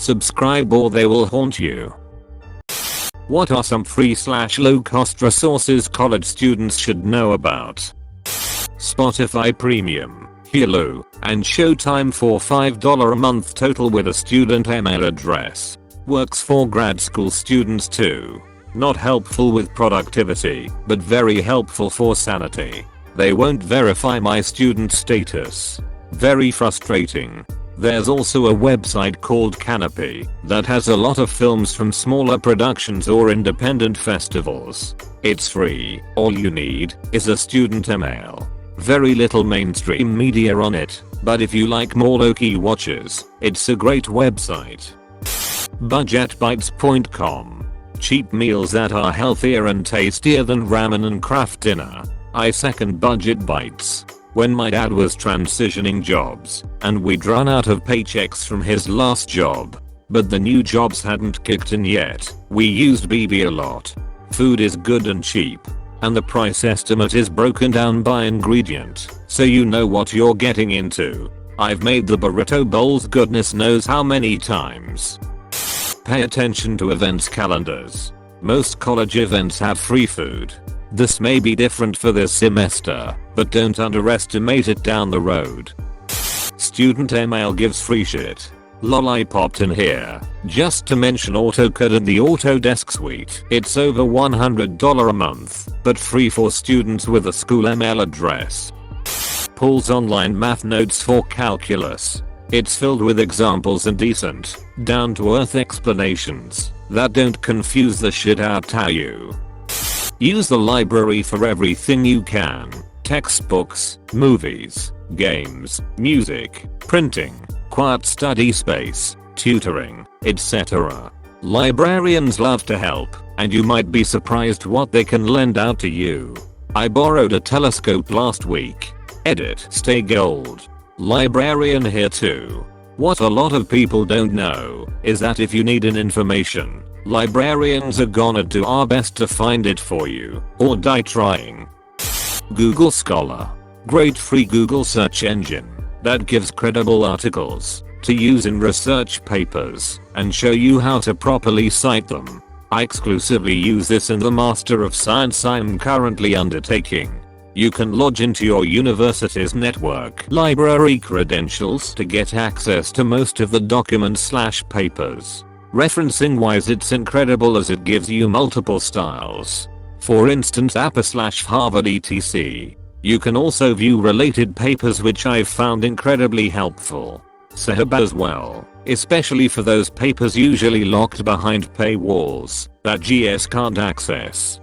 Subscribe or they will haunt you. What are some free/low-cost resources college students should know about? Spotify Premium, Hulu, and Showtime for $5 a month total with a student email address. Works for grad school students too. Not helpful with productivity, but very helpful for sanity. They won't verify my student status. Very frustrating. There's also a website called Canopy that has a lot of films from smaller productions or independent festivals. It's free. All you need is a student email. Very little mainstream media on it, but if you like more low-key watches, it's a great website. Budgetbites.com. Cheap meals that are healthier and tastier than ramen and Kraft dinner. I second Budget Bites. When my dad was transitioning jobs, and we'd run out of paychecks from his last job, but the new jobs hadn't kicked in yet, we used BB a lot. Food is good and cheap, and the price estimate is broken down by ingredient, so you know what you're getting into. I've made the burrito bowls goodness knows how many times. Pay attention to events calendars. Most college events have free food. This may be different for this semester, but don't underestimate it down the road. Student email gives free shit. Lol, I popped in here just to mention AutoCAD and the Autodesk suite. It's over $100 a month, but free for students with a school email address. Paul's online math notes for calculus. It's filled with examples and decent, down-to-earth explanations that don't confuse the shit out of you. Use the library for everything you can. Textbooks, movies, games, music, printing, quiet study space, tutoring, etc. Librarians love to help, and you might be surprised what they can lend out to you. I borrowed a telescope last week. Edit. Stay gold. Librarian here too. What a lot of people don't know is that if you need an information, librarians are gonna do our best to find it for you, or die trying. Google Scholar. Great free Google search engine that gives credible articles to use in research papers and show you how to properly cite them. I exclusively use this in the Master of Science I'm currently undertaking. You can lodge into your university's network library credentials to get access to most of the documents/papers. Referencing wise, it's incredible as it gives you multiple styles. For instance, APA/Harvard etc. You can also view related papers, which I've found incredibly helpful. Sahab as well, especially for those papers usually locked behind paywalls that GS can't access.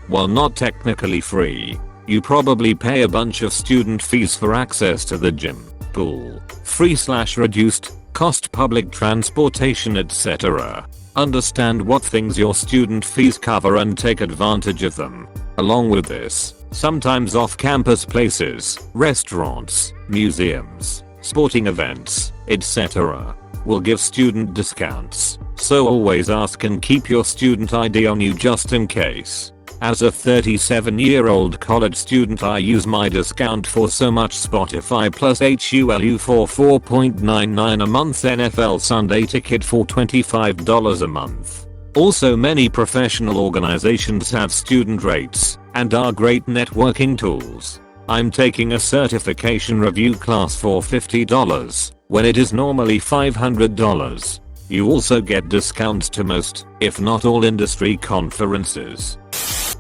While not technically free, you probably pay a bunch of student fees for access to the gym, pool, free/reduced cost public transportation, etc. Understand what things your student fees cover and take advantage of them. Along with this, sometimes off-campus places, restaurants, museums, sporting events, etc. will give student discounts, so always ask and keep your student ID on you just in case. As a 37-year-old college student, I use my discount for so much Spotify plus HULU for $4.99 a month, NFL Sunday ticket for $25 a month. Also, many professional organizations have student rates and are great networking tools. I'm taking a certification review class for $50 when it is normally $500. You also get discounts to most, if not all, industry conferences.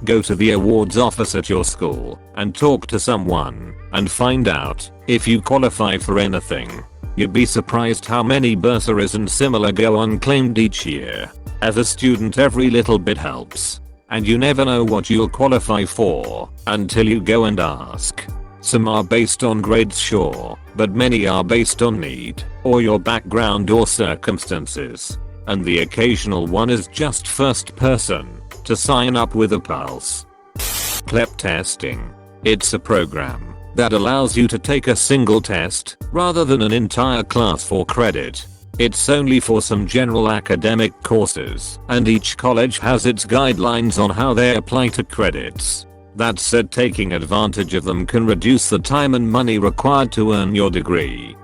Go to the awards office at your school and talk to someone and find out if you qualify for anything. You'd be surprised how many bursaries and similar go unclaimed each year. As a student, every little bit helps, and you never know what you'll qualify for until you go and ask. Some are based on grades, sure, but many are based on need or your background or circumstances, and the occasional one is just first person to sign up with a pulse. CLEP testing. It's a program that allows you to take a single test rather than an entire class for credit. It's only for some general academic courses, and each college has its guidelines on how they apply to credits. That said, taking advantage of them can reduce the time and money required to earn your degree.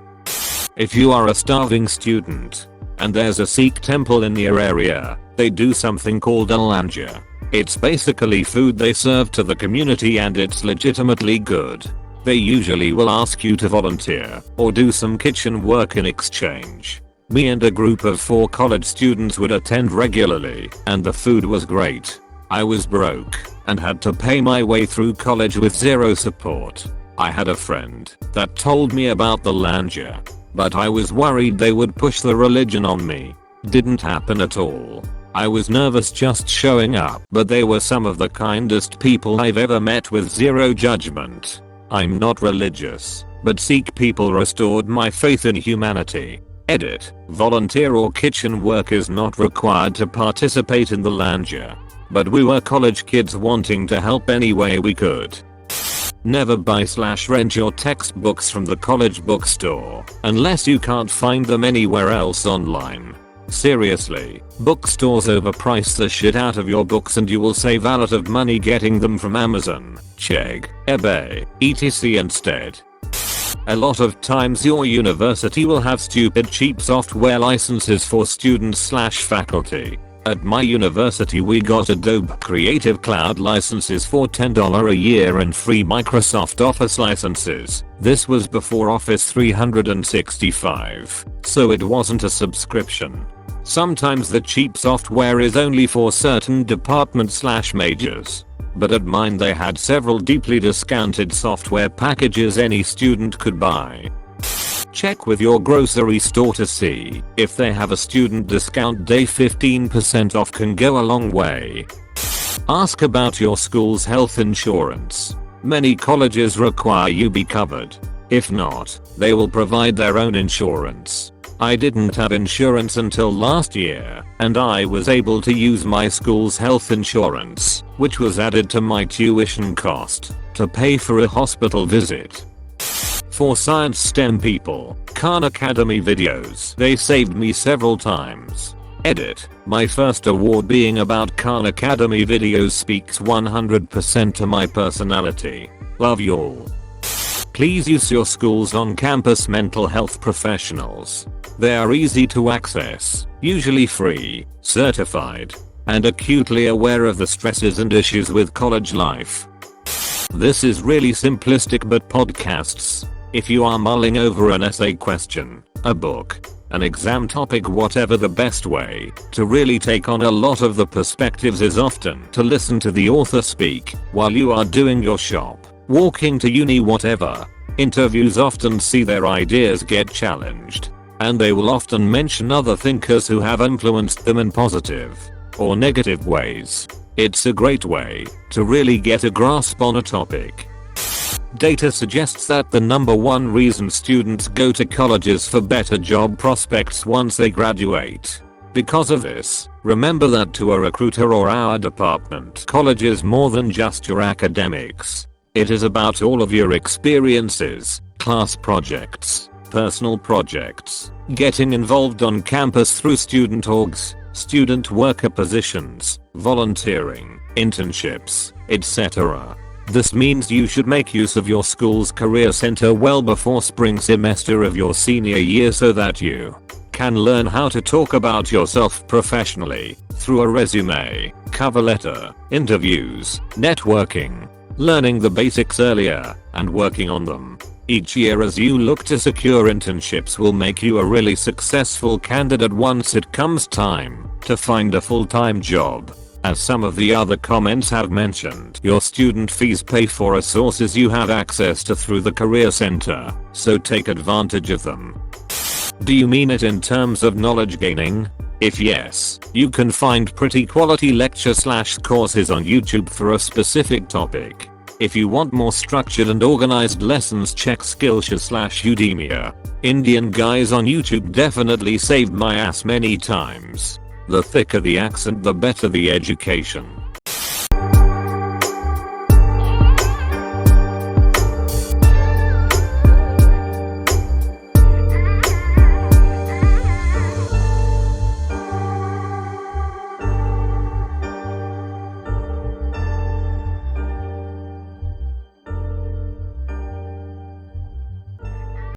If you are a starving student, and there's a Sikh temple in your area. They do something called a langar. It's basically food they serve to the community and it's legitimately good. They usually will ask you to volunteer or do some kitchen work in exchange. Me and a group of 4 college students would attend regularly and the food was great. I was broke and had to pay my way through college with zero support. I had a friend that told me about the langar, but I was worried they would push the religion on me. Didn't happen at all. I was nervous just showing up, but they were some of the kindest people I've ever met with zero judgment. I'm not religious, but Sikh people restored my faith in humanity. Edit. Volunteer or kitchen work is not required to participate in the langar, but we were college kids wanting to help any way we could. Never buy/rent your textbooks from the college bookstore unless you can't find them anywhere else online. Seriously, bookstores overprice the shit out of your books and you will save a lot of money getting them from Amazon, Chegg, eBay, etc. instead. A lot of times your university will have stupid cheap software licenses for students/faculty. At my university we got Adobe Creative Cloud licenses for $10 a year and free Microsoft Office licenses. This was before Office 365, so it wasn't a subscription. Sometimes the cheap software is only for certain departments/majors. But at mine they had several deeply discounted software packages any student could buy. Check with your grocery store to see if they have a student discount day. 15% off can go a long way. Ask about your school's health insurance. Many colleges require you be covered. If not, they will provide their own insurance. I didn't have insurance until last year, and I was able to use my school's health insurance, which was added to my tuition cost, to pay for a hospital visit. For science STEM people, Khan Academy videos. They saved me several times. Edit. My first award being about Khan Academy videos speaks 100% to my personality. Love y'all. Please use your school's on-campus mental health professionals. They are easy to access, usually free, certified, and acutely aware of the stresses and issues with college life. This is really simplistic, but podcasts. If you are mulling over an essay question, a book, an exam topic, whatever, the best way to really take on a lot of the perspectives is often to listen to the author speak while you are doing your shop, walking to uni, whatever. Interviews often see their ideas get challenged, and they will often mention other thinkers who have influenced them in positive or negative ways. It's a great way to really get a grasp on a topic. Data suggests that the #1 reason students go to college is for better job prospects once they graduate. Because of this, remember that to a recruiter or our department, college is more than just your academics. It is about all of your experiences, class projects, personal projects, getting involved on campus through student orgs, student worker positions, volunteering, internships, etc. This means you should make use of your school's career center well before spring semester of your senior year so that you can learn how to talk about yourself professionally through a resume, cover letter, interviews, networking, learning the basics earlier and working on them. Each year as you look to secure internships will make you a really successful candidate once it comes time to find a full-time job. As some of the other comments have mentioned, your student fees pay for resources you have access to through the Career Center, so take advantage of them. Do you mean it in terms of knowledge gaining? If yes, you can find pretty quality lecture/courses on YouTube for a specific topic. If you want more structured and organized lessons, check Skillshare/Udemy. Indian guys on YouTube definitely saved my ass many times. The thicker the accent, the better the education.